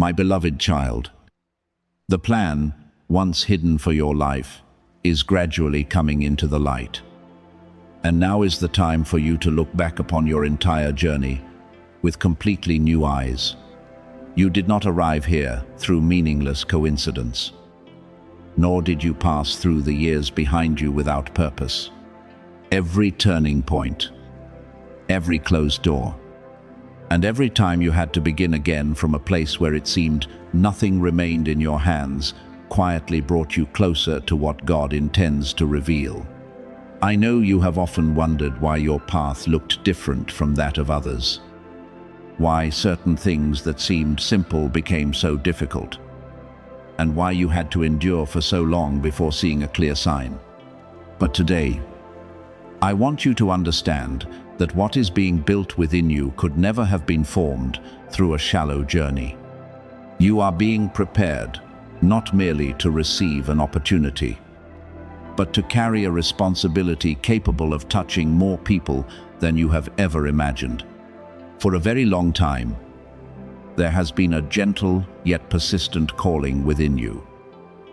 My beloved child, the plan, once hidden for your life, is gradually coming into the light. And now is the time for you to look back upon your entire journey with completely new eyes. You did not arrive here through meaningless coincidence, nor did you pass through the years behind you without purpose. Every turning point, every closed door, and every time you had to begin again from a place where it seemed nothing remained in your hands, quietly brought you closer to what God intends to reveal. I know you have often wondered why your path looked different from that of others, why certain things that seemed simple became so difficult, and why you had to endure for so long before seeing a clear sign. But today, I want you to understand that what is being built within you could never have been formed through a shallow journey. You are being prepared not merely to receive an opportunity, but to carry a responsibility capable of touching more people than you have ever imagined. For a very long time, there has been a gentle yet persistent calling within you.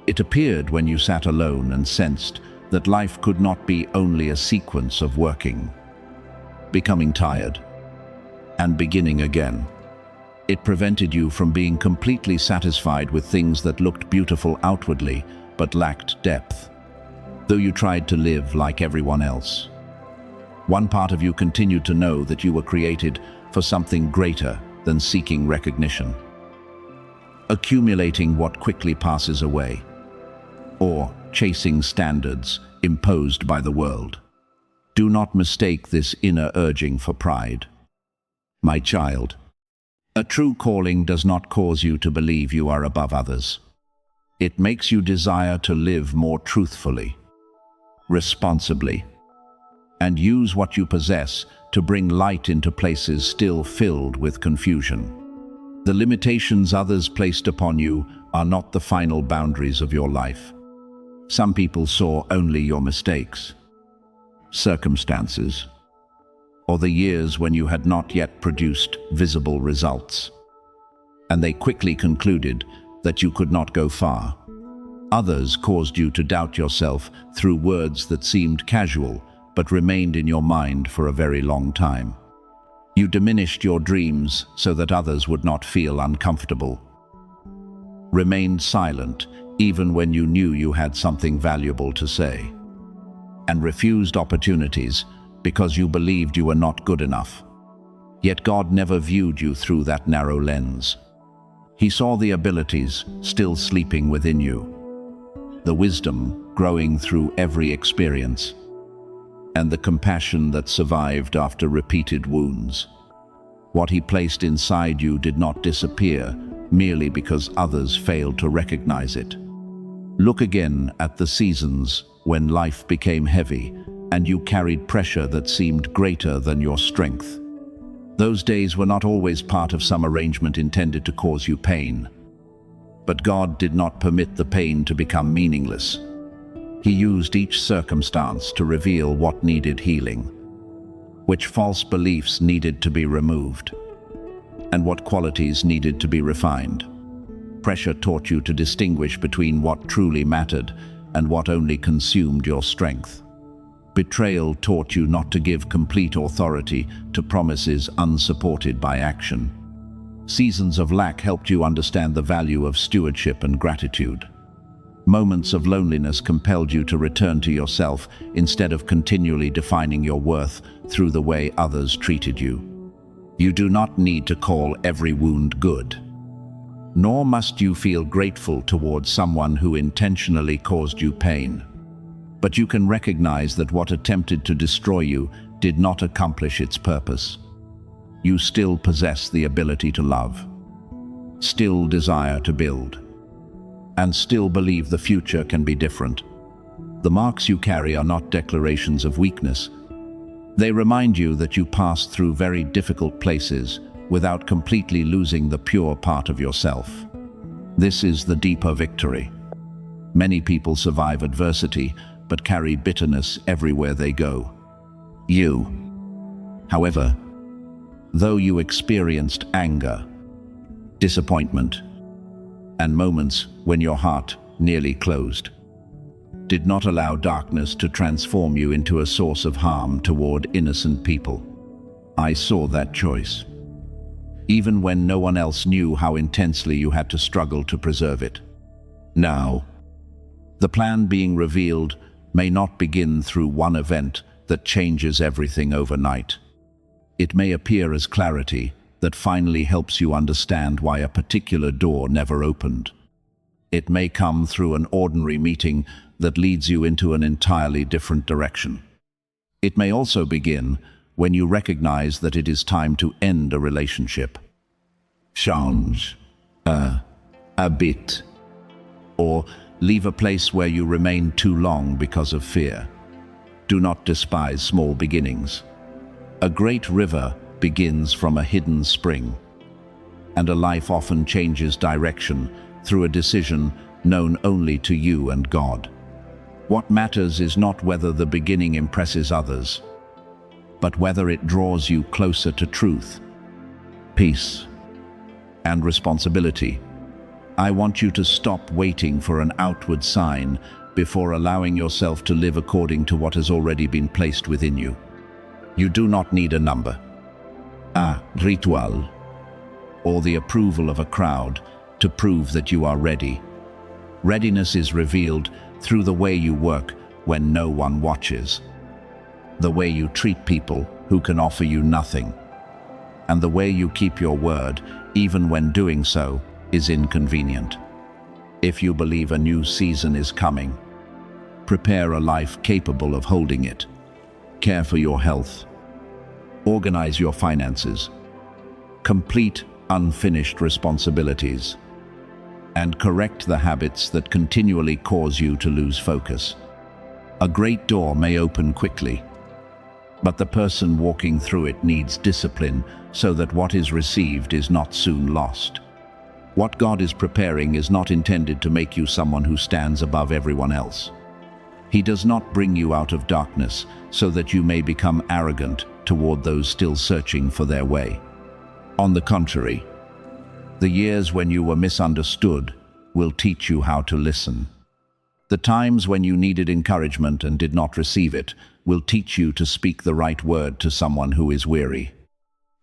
It appeared when you sat alone and sensed that life could not be only a sequence of working, becoming tired, and beginning again. It prevented you from being completely satisfied with things that looked beautiful outwardly but lacked depth, though you tried to live like everyone else. One part of you continued to know that you were created for something greater than seeking recognition, accumulating what quickly passes away, or chasing standards imposed by the world. Do not mistake this inner urging for pride. My child, a true calling does not cause you to believe you are above others. It makes you desire to live more truthfully, responsibly, and use what you possess to bring light into places still filled with confusion. The limitations others placed upon you are not the final boundaries of your life. Some people saw only your mistakes, circumstances, or the years when you had not yet produced visible results, and they quickly concluded that you could not go far. Others caused you to doubt yourself through words that seemed casual but remained in your mind for a very long time. You diminished your dreams so that others would not feel uncomfortable, remained silent even when you knew you had something valuable to say, and refused opportunities because you believed you were not good enough. Yet God never viewed you through that narrow lens. He saw the abilities still sleeping within you, the wisdom growing through every experience, and the compassion that survived after repeated wounds. What He placed inside you did not disappear merely because others failed to recognize it. Look again at the seasons when life became heavy and you carried pressure that seemed greater than your strength. Those days were not always part of some arrangement intended to cause you pain. But God did not permit the pain to become meaningless. He used each circumstance to reveal what needed healing, which false beliefs needed to be removed, and what qualities needed to be refined. Pressure taught you to distinguish between what truly mattered and what only consumed your strength. Betrayal taught you not to give complete authority to promises unsupported by action. Seasons of lack helped you understand the value of stewardship and gratitude. Moments of loneliness compelled you to return to yourself instead of continually defining your worth through the way others treated you. You do not need to call every wound good, nor must you feel grateful towards someone who intentionally caused you pain. But you can recognize that what attempted to destroy you did not accomplish its purpose. You still possess the ability to love, still desire to build, and still believe the future can be different. The marks you carry are not declarations of weakness. They remind you that you passed through very difficult places without completely losing the pure part of yourself. This is the deeper victory. Many people survive adversity, but carry bitterness everywhere they go. You, however, though you experienced anger, disappointment, and moments when your heart nearly closed. Did not allow darkness to transform you into a source of harm toward innocent people. I saw that choice, even when no one else knew how intensely you had to struggle to preserve it. Now, the plan being revealed may not begin through one event that changes everything overnight. It may appear as clarity that finally helps you understand why a particular door never opened. It may come through an ordinary meeting that leads you into an entirely different direction. It may also begin when you recognize that it is time to end a relationship. Change a bit. Or leave a place where you remain too long because of fear. Do not despise small beginnings. A great river begins from a hidden spring, and a life often changes direction through a decision known only to you and God. What matters is not whether the beginning impresses others, but whether it draws you closer to truth, peace, and responsibility. I want you to stop waiting for an outward sign before allowing yourself to live according to what has already been placed within you. You do not need a number, a ritual, or the approval of a crowd to prove that you are ready. Readiness is revealed through the way you work when no one watches, the way you treat people who can offer you nothing, and the way you keep your word even when doing so is inconvenient. If you believe a new season is coming, prepare a life capable of holding it. Care for your health. Organize your finances. Complete unfinished responsibilities. And correct the habits that continually cause you to lose focus. A great door may open quickly, but the person walking through it needs discipline so that what is received is not soon lost. What God is preparing is not intended to make you someone who stands above everyone else. He does not bring you out of darkness so that you may become arrogant toward those still searching for their way. On the contrary, the years when you were misunderstood will teach you how to listen. The times when you needed encouragement and did not receive it will teach you to speak the right word to someone who is weary.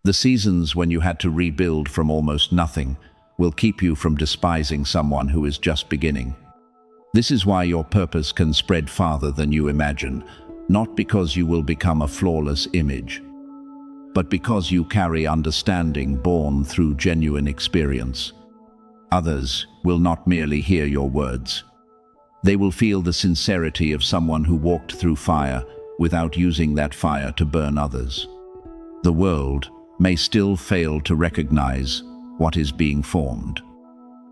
The seasons when you had to rebuild from almost nothing will keep you from despising someone who is just beginning. This is why your purpose can spread farther than you imagine, not because you will become a flawless image, but because you carry understanding born through genuine experience. Others will not merely hear your words. They will feel the sincerity of someone who walked through fire without using that fire to burn others. The world may still fail to recognize what is being formed.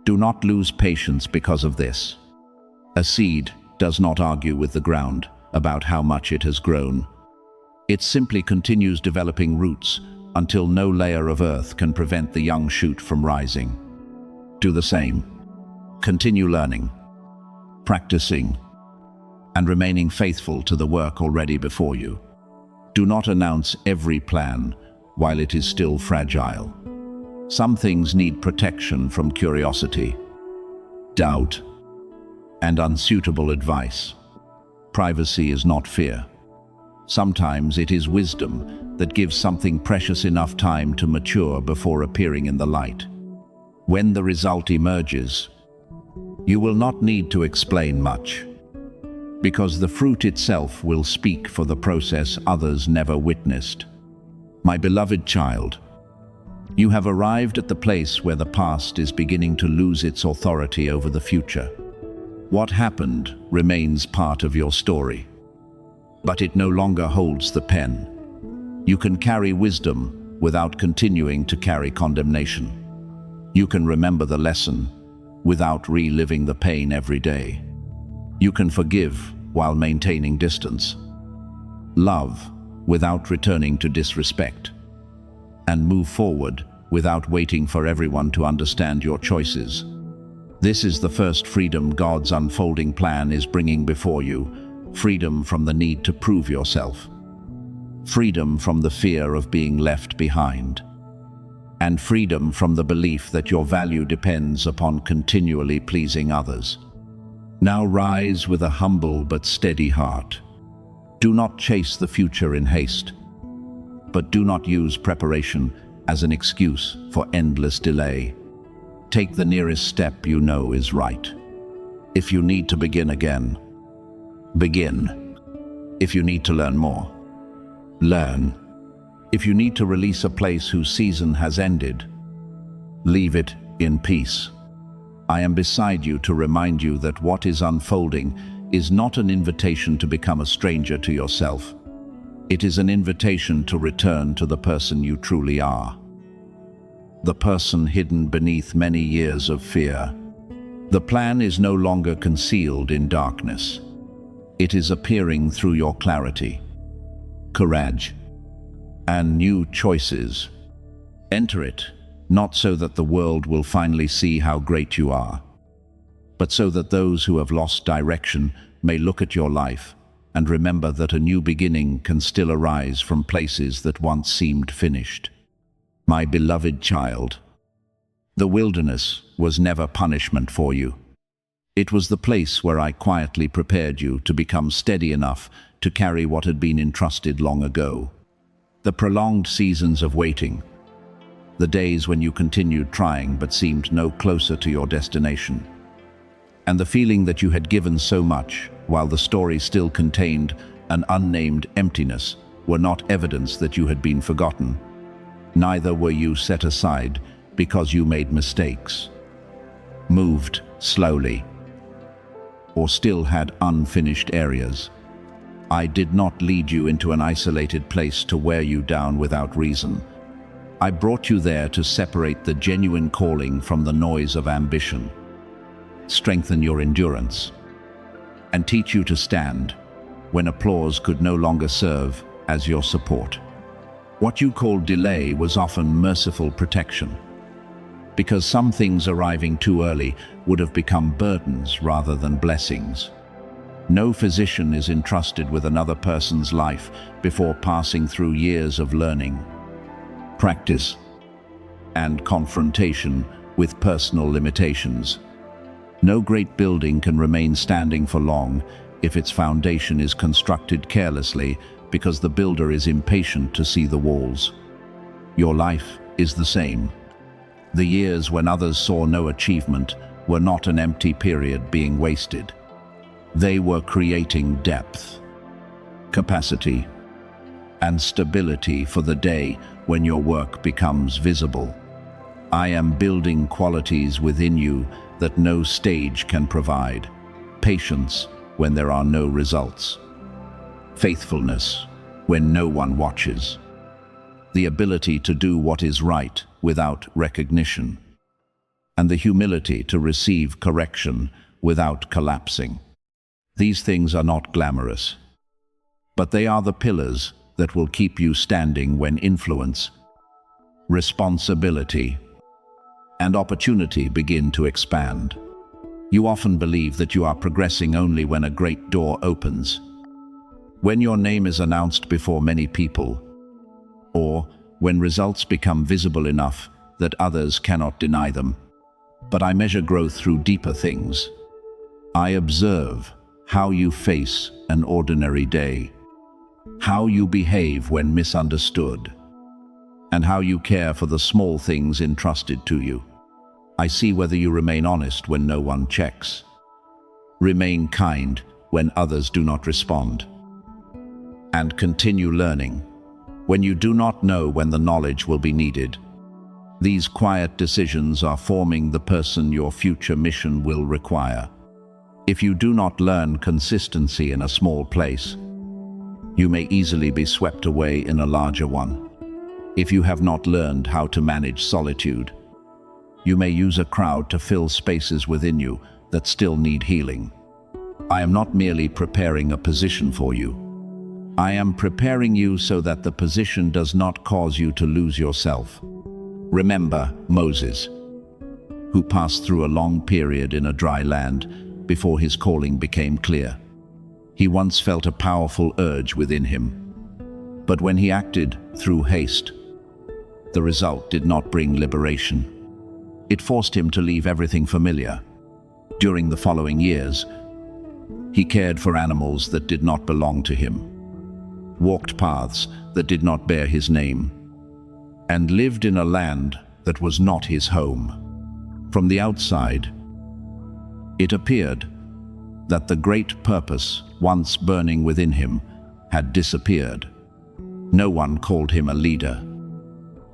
Do not lose patience because of this. A seed does not argue with the ground about how much it has grown. It simply continues developing roots until no layer of earth can prevent the young shoot from rising. Do the same. Continue learning, practicing, and remaining faithful to the work already before you. Do not announce every plan while it is still fragile. Some things need protection from curiosity, doubt, and unsuitable advice. Privacy is not fear. Sometimes it is wisdom that gives something precious enough time to mature before appearing in the light. When the result emerges, you will not need to explain much, because the fruit itself will speak for the process others never witnessed. My beloved child, you have arrived at the place where the past is beginning to lose its authority over the future. What happened remains part of your story, but it no longer holds the pen. You can carry wisdom without continuing to carry condemnation. You can remember the lesson without reliving the pain every day. You can forgive while maintaining distance, love without returning to disrespect, and move forward without waiting for everyone to understand your choices. This is the first freedom God's unfolding plan is bringing before you, freedom from the need to prove yourself, freedom from the fear of being left behind, and freedom from the belief that your value depends upon continually pleasing others. Now rise with a humble but steady heart. Do not chase the future in haste, but do not use preparation as an excuse for endless delay. Take the nearest step you know is right. If you need to begin again, begin. If you need to learn more, learn. If you need to release a place whose season has ended, leave it in peace. I am beside you to remind you that what is unfolding is not an invitation to become a stranger to yourself. It is an invitation to return to the person you truly are. The person hidden beneath many years of fear. The plan is no longer concealed in darkness. It is appearing through your clarity, courage, and new choices. Enter it, not so that the world will finally see how great you are, but so that those who have lost direction may look at your life and remember that a new beginning can still arise from places that once seemed finished. My beloved child, the wilderness was never punishment for you. It was the place where I quietly prepared you to become steady enough to carry what had been entrusted long ago. The prolonged seasons of waiting, the days when you continued trying but seemed no closer to your destination, and the feeling that you had given so much while the story still contained an unnamed emptiness were not evidence that you had been forgotten. Neither were you set aside because you made mistakes, moved slowly, or still had unfinished areas. I did not lead you into an isolated place to wear you down without reason. I brought you there to separate the genuine calling from the noise of ambition, strengthen your endurance, and teach you to stand when applause could no longer serve as your support. What you called delay was often merciful protection, because some things arriving too early would have become burdens rather than blessings. No physician is entrusted with another person's life before passing through years of learning, practice, and confrontation with personal limitations. No great building can remain standing for long if its foundation is constructed carelessly because the builder is impatient to see the walls. Your life is the same. The years when others saw no achievement were not an empty period being wasted. They were creating depth, capacity, and stability for the day when your work becomes visible. I am building qualities within you that no stage can provide. Patience when there are no results. Faithfulness when no one watches. The ability to do what is right without recognition. And the humility to receive correction without collapsing. These things are not glamorous, but they are the pillars that will keep you standing when influence, responsibility, and opportunity begin to expand. You often believe that you are progressing only when a great door opens, when your name is announced before many people, or when results become visible enough that others cannot deny them. But I measure growth through deeper things. I observe how you face an ordinary day, how you behave when misunderstood, and how you care for the small things entrusted to you. I see whether you remain honest when no one checks, remain kind when others do not respond, and continue learning when you do not know when the knowledge will be needed. These quiet decisions are forming the person your future mission will require. If you do not learn consistency in a small place, you may easily be swept away in a larger one. If you have not learned how to manage solitude, you may use a crowd to fill spaces within you that still need healing. I am not merely preparing a position for you. I am preparing you so that the position does not cause you to lose yourself. Remember Moses, who passed through a long period in a dry land before his calling became clear. He once felt a powerful urge within him, but when he acted through haste, the result did not bring liberation. It forced him to leave everything familiar. During the following years, he cared for animals that did not belong to him, walked paths that did not bear his name, and lived in a land that was not his home. From the outside, it appeared that the great purpose once burning within him had disappeared. No one called him a leader.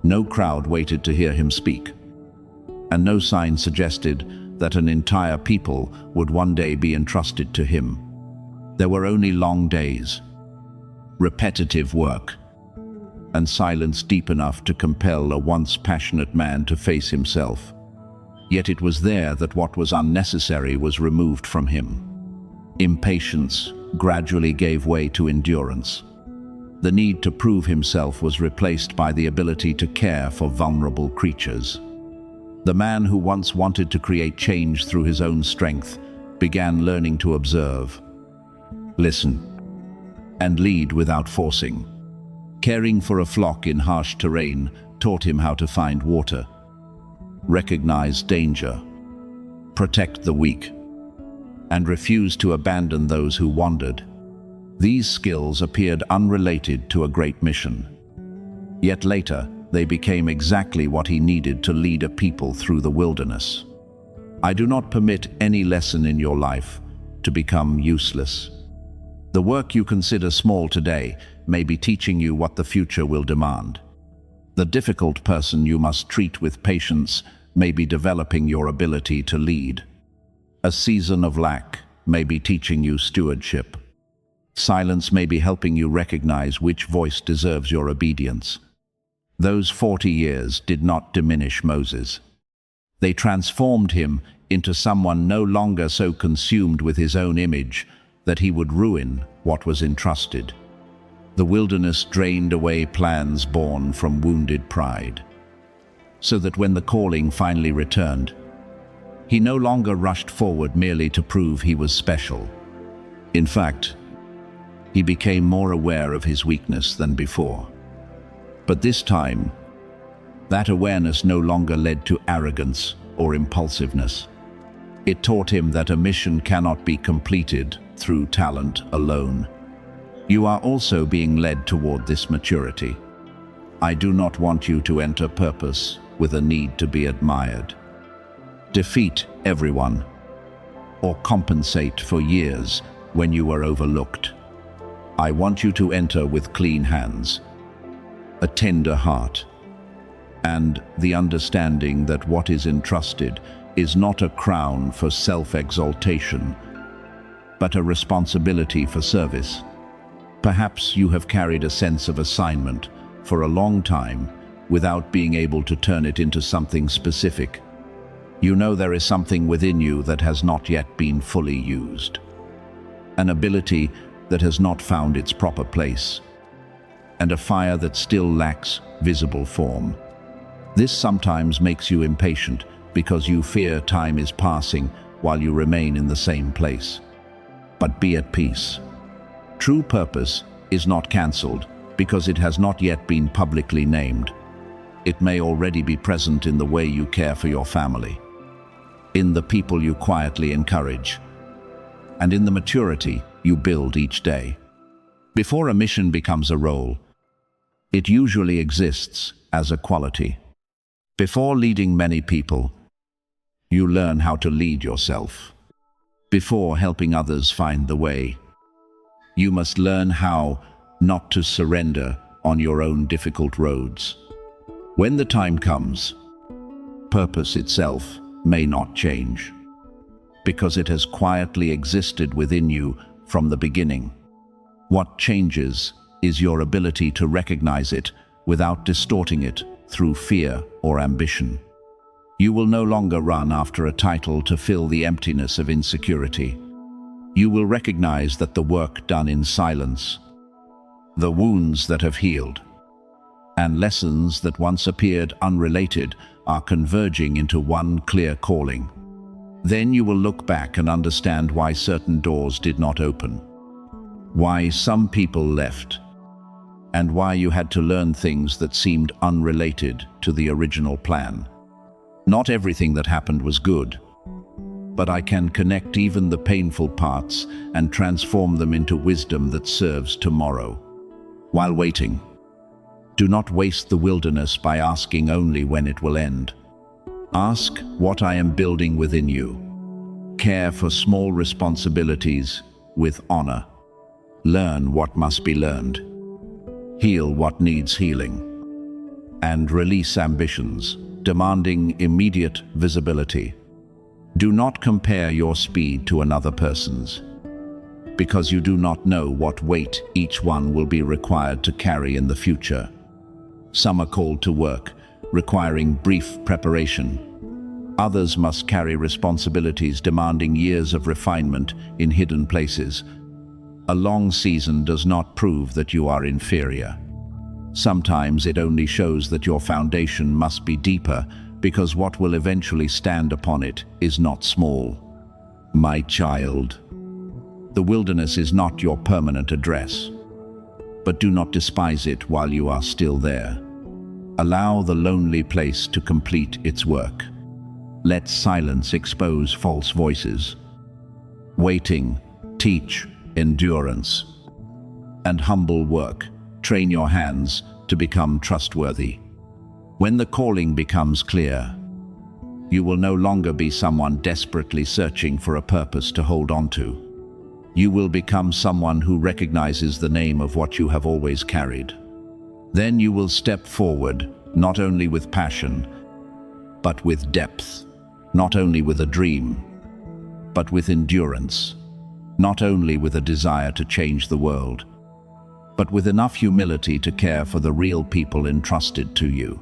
No crowd waited to hear him speak. And no sign suggested that an entire people would one day be entrusted to him. There were only long days, repetitive work, and silence deep enough to compel a once passionate man to face himself. Yet it was there that what was unnecessary was removed from him. Impatience gradually gave way to endurance. The need to prove himself was replaced by the ability to care for vulnerable creatures. The man who once wanted to create change through his own strength began learning to observe, listen, and lead without forcing. Caring for a flock in harsh terrain taught him how to find water, recognize danger, protect the weak, and refuse to abandon those who wandered. These skills appeared unrelated to a great mission. Yet later, they became exactly what he needed to lead a people through the wilderness. I do not permit any lesson in your life to become useless. The work you consider small today may be teaching you what the future will demand. The difficult person you must treat with patience may be developing your ability to lead. A season of lack may be teaching you stewardship. Silence may be helping you recognize which voice deserves your obedience. Those 40 years did not diminish Moses. They transformed him into someone no longer so consumed with his own image that he would ruin what was entrusted. The wilderness drained away plans born from wounded pride, so that when the calling finally returned, he no longer rushed forward merely to prove he was special. In fact, he became more aware of his weakness than before. But this time, that awareness no longer led to arrogance or impulsiveness. It taught him that a mission cannot be completed through talent alone. You are also being led toward this maturity. I do not want you to enter purpose with a need to be admired, defeat everyone, or compensate for years when you were overlooked. I want you to enter with clean hands, a tender heart, and the understanding that what is entrusted is not a crown for self-exaltation, but a responsibility for service. Perhaps you have carried a sense of assignment for a long time without being able to turn it into something specific. You know there is something within you that has not yet been fully used, an ability that has not found its proper place, and a fire that still lacks visible form. This sometimes makes you impatient because you fear time is passing while you remain in the same place. But be at peace. True purpose is not cancelled because it has not yet been publicly named. It may already be present in the way you care for your family, in the people you quietly encourage, and in the maturity you build each day. Before a mission becomes a role, it usually exists as a quality. Before leading many people, you learn how to lead yourself. Before helping others find the way, you must learn how not to surrender on your own difficult roads. When the time comes, purpose itself may not change, because it has quietly existed within you from the beginning. What changes is your ability to recognize it without distorting it through fear or ambition. You will no longer run after a title to fill the emptiness of insecurity. You will recognize that the work done in silence, the wounds that have healed, and lessons that once appeared unrelated are converging into one clear calling. Then you will look back and understand why certain doors did not open, why some people left, and why you had to learn things that seemed unrelated to the original plan. Not everything that happened was good, but I can connect even the painful parts and transform them into wisdom that serves tomorrow. While waiting, do not waste the wilderness by asking only when it will end. Ask what I am building within you. Care for small responsibilities with honor. Learn what must be learned. Heal what needs healing. And release ambitions, demanding immediate visibility. Do not compare your speed to another person's, because you do not know what weight each one will be required to carry in the future. Some are called to work, requiring brief preparation. Others must carry responsibilities demanding years of refinement in hidden places. A long season does not prove that you are inferior. Sometimes it only shows that your foundation must be deeper, because what will eventually stand upon it is not small. My child, the wilderness is not your permanent address, but do not despise it while you are still there. Allow the lonely place to complete its work. Let silence expose false voices. Waiting, teach endurance. And humble work, train your hands to become trustworthy. When the calling becomes clear, you will no longer be someone desperately searching for a purpose to hold on to. You will become someone who recognizes the name of what you have always carried. Then you will step forward, not only with passion, but with depth, not only with a dream, but with endurance, not only with a desire to change the world, but with enough humility to care for the real people entrusted to you.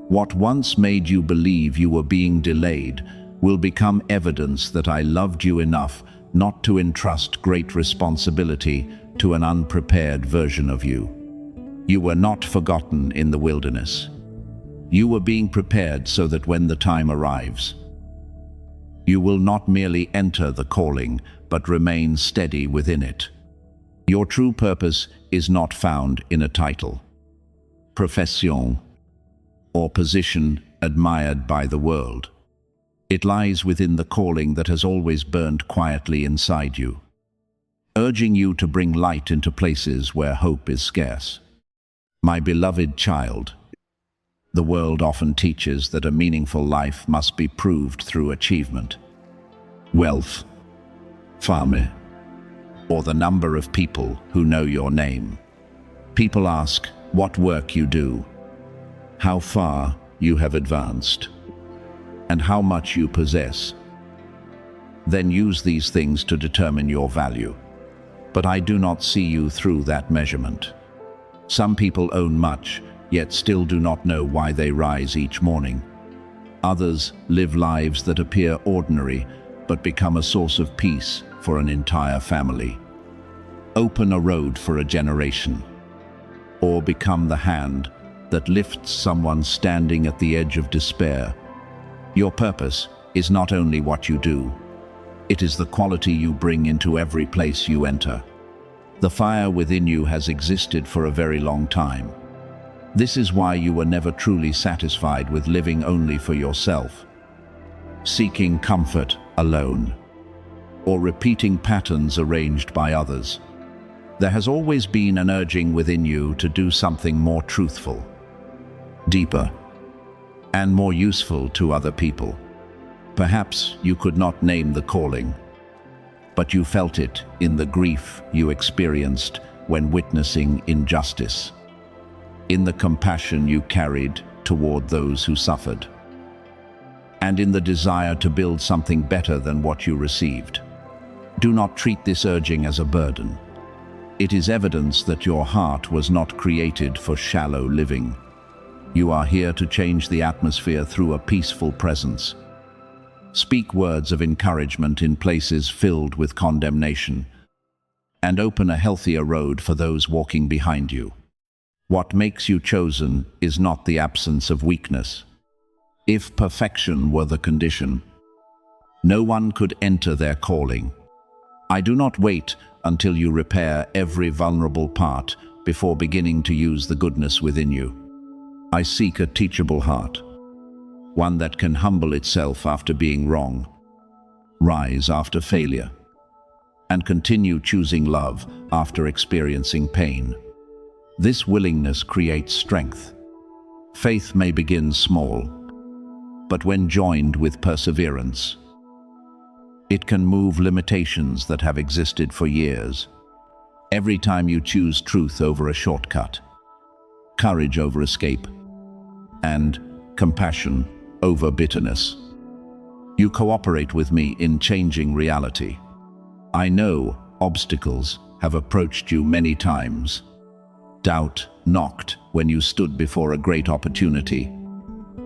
What once made you believe you were being delayed will become evidence that I loved you enough not to entrust great responsibility to an unprepared version of you. You were not forgotten in the wilderness. You were being prepared so that when the time arrives, you will not merely enter the calling, but remain steady within it. Your true purpose is not found in a title, profession, or position admired by the world. It lies within the calling that has always burned quietly inside you, urging you to bring light into places where hope is scarce. My beloved child, the world often teaches that a meaningful life must be proved through achievement, wealth, fame, or the number of people who know your name. People ask what work you do, how far you have advanced, and how much you possess. Then use these things to determine your value. But I do not see you through that measurement. Some people own much, yet still do not know why they rise each morning. Others live lives that appear ordinary, but become a source of peace for an entire family. Open a road for a generation, or become the hand that lifts someone standing at the edge of despair. Your purpose is not only what you do, it is the quality you bring into every place you enter. The fire within you has existed for a very long time. This is why you were never truly satisfied with living only for yourself, seeking comfort alone, or repeating patterns arranged by others. There has always been an urging within you to do something more truthful, deeper, and more useful to other people. Perhaps you could not name the calling, but you felt it in the grief you experienced when witnessing injustice, in the compassion you carried toward those who suffered, and in the desire to build something better than what you received. Do not treat this urging as a burden. It is evidence that your heart was not created for shallow living. You are here to change the atmosphere through a peaceful presence. Speak words of encouragement in places filled with condemnation, and open a healthier road for those walking behind you. What makes you chosen is not the absence of weakness. If perfection were the condition, no one could enter their calling. I do not wait until you repair every vulnerable part before beginning to use the goodness within you. I seek a teachable heart, one that can humble itself after being wrong, rise after failure, and continue choosing love after experiencing pain. This willingness creates strength. Faith may begin small, but when joined with perseverance, it can move limitations that have existed for years. Every time you choose truth over a shortcut, courage over escape, and compassion over bitterness, you cooperate with me in changing reality. I know obstacles have approached you many times. Doubt knocked when you stood before a great opportunity.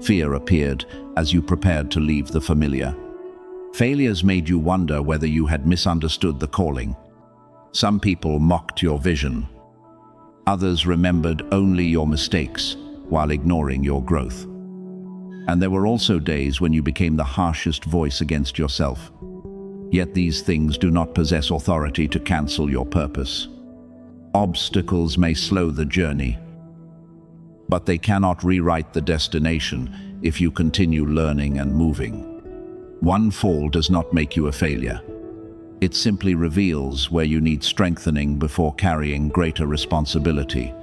Fear appeared as you prepared to leave the familiar. Failures made you wonder whether you had misunderstood the calling. Some people mocked your vision. Others remembered only your mistakes while ignoring your growth. And there were also days when you became the harshest voice against yourself. Yet these things do not possess authority to cancel your purpose. Obstacles may slow the journey, but they cannot rewrite the destination if you continue learning and moving. One fall does not make you a failure. It simply reveals where you need strengthening before carrying greater responsibility.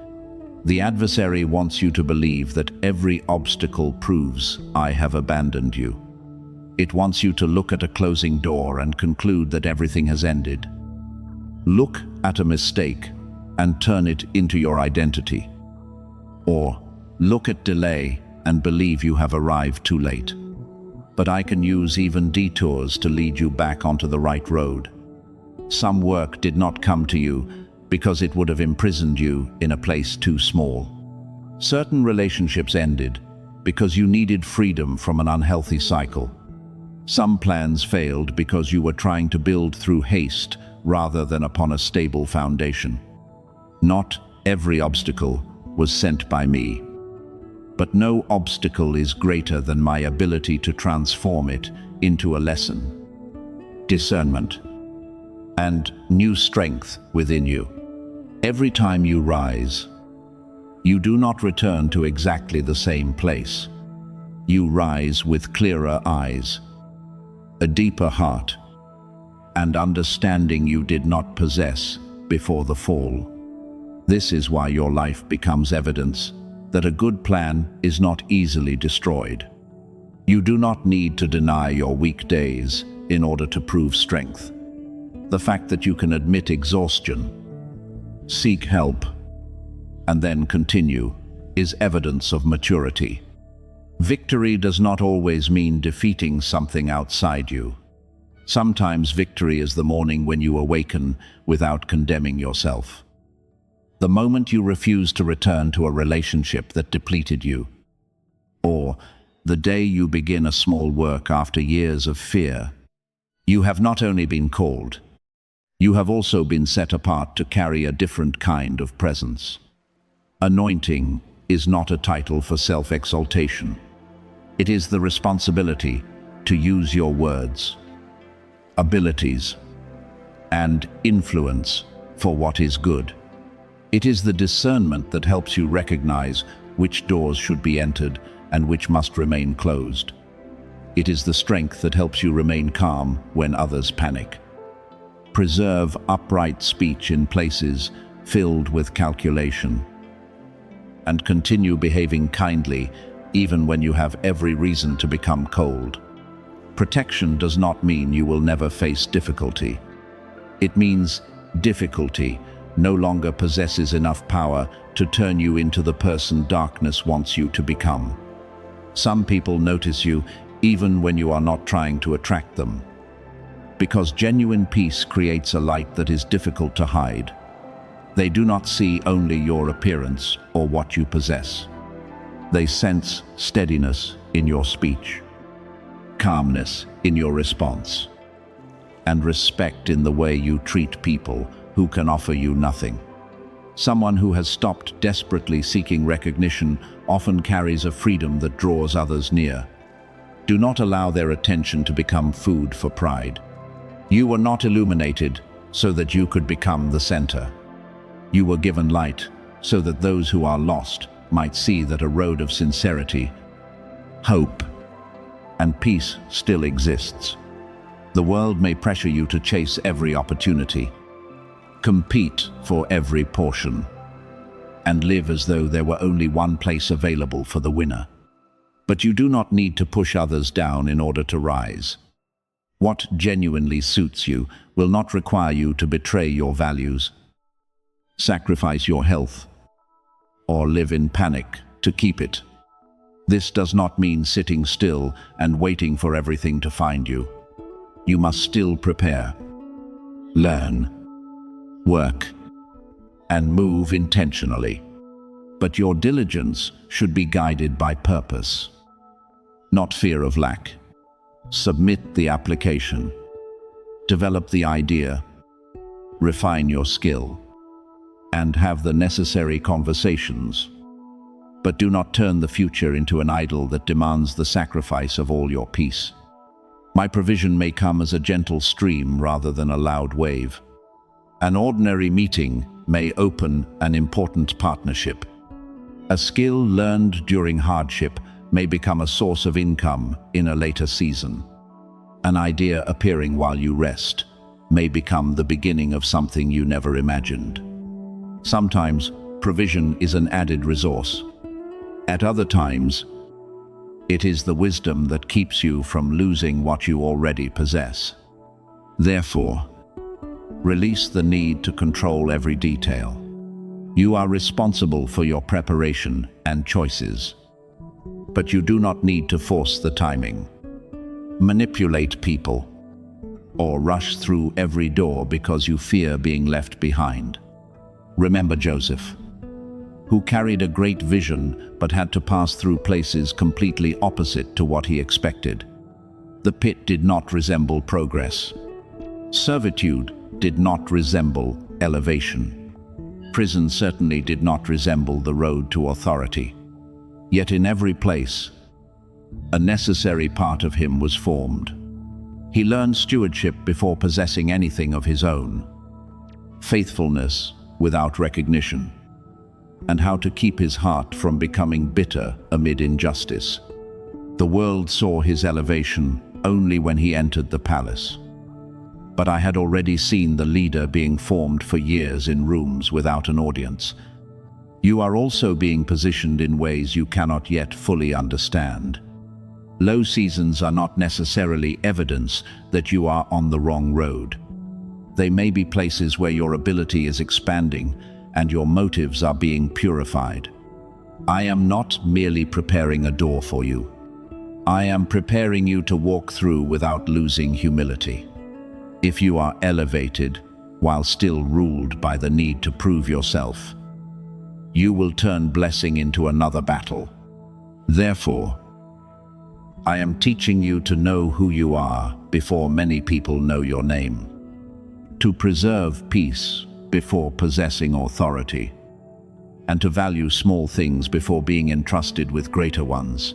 The adversary wants you to believe that every obstacle proves I have abandoned you. It wants you to look at a closing door and conclude that everything has ended. Look at a mistake and turn it into your identity. Or look at delay and believe you have arrived too late. But I can use even detours to lead you back onto the right road. Some work did not come to you because it would have imprisoned you in a place too small. Certain relationships ended because you needed freedom from an unhealthy cycle. Some plans failed because you were trying to build through haste rather than upon a stable foundation. Not every obstacle was sent by me, but no obstacle is greater than my ability to transform it into a lesson, discernment, and new strength within you. Every time you rise, you do not return to exactly the same place. You rise with clearer eyes, a deeper heart, and understanding you did not possess before the fall. This is why your life becomes evidence that a good plan is not easily destroyed. You do not need to deny your weak days in order to prove strength. The fact that you can admit exhaustion, seek help, and then continue is evidence of maturity. Victory does not always mean defeating something outside you. Sometimes victory is the morning when you awaken without condemning yourself. The moment you refuse to return to a relationship that depleted you, or the day you begin a small work after years of fear, you have not only been called, you have also been set apart to carry a different kind of presence. Anointing is not a title for self-exaltation. It is the responsibility to use your words, abilities, and influence for what is good. It is the discernment that helps you recognize which doors should be entered and which must remain closed. It is the strength that helps you remain calm when others panic. Preserve upright speech in places filled with calculation, and continue behaving kindly even when you have every reason to become cold. Protection does not mean you will never face difficulty. It means difficulty no longer possesses enough power to turn you into the person darkness wants you to become. Some people notice you even when you are not trying to attract them, because genuine peace creates a light that is difficult to hide. They do not see only your appearance or what you possess. They sense steadiness in your speech, calmness in your response, and respect in the way you treat people who can offer you nothing. Someone who has stopped desperately seeking recognition often carries a freedom that draws others near. Do not allow their attention to become food for pride. You were not illuminated so that you could become the center. You were given light so that those who are lost might see that a road of sincerity, hope, and peace still exists. The world may pressure you to chase every opportunity, compete for every portion, and live as though there were only one place available for the winner. But you do not need to push others down in order to rise. What genuinely suits you will not require you to betray your values, sacrifice your health, or live in panic to keep it. This does not mean sitting still and waiting for everything to find you. You must still prepare, learn, work, and move intentionally. But your diligence should be guided by purpose, not fear of lack. Submit the application, develop the idea, refine your skill, and have the necessary conversations. But do not turn the future into an idol that demands the sacrifice of all your peace. My provision may come as a gentle stream rather than a loud wave. An ordinary meeting may open an important partnership. A skill learned during hardship may become a source of income in a later season. An idea appearing while you rest may become the beginning of something you never imagined. Sometimes, provision is an added resource. At other times, it is the wisdom that keeps you from losing what you already possess. Therefore, release the need to control every detail. You are responsible for your preparation and choices. But you do not need to force the timing, manipulate people, or rush through every door because you fear being left behind. Remember Joseph, who carried a great vision but had to pass through places completely opposite to what he expected. The pit did not resemble progress. Servitude did not resemble elevation. Prison certainly did not resemble the road to authority. Yet in every place, a necessary part of him was formed. He learned stewardship before possessing anything of his own, faithfulness without recognition, and how to keep his heart from becoming bitter amid injustice. The world saw his elevation only when he entered the palace. But I had already seen the leader being formed for years in rooms without an audience. You are also being positioned in ways you cannot yet fully understand. Low seasons are not necessarily evidence that you are on the wrong road. They may be places where your ability is expanding and your motives are being purified. I am not merely preparing a door for you. I am preparing you to walk through without losing humility. If you are elevated while still ruled by the need to prove yourself, you will turn blessing into another battle. Therefore, I am teaching you to know who you are before many people know your name, to preserve peace before possessing authority, and to value small things before being entrusted with greater ones.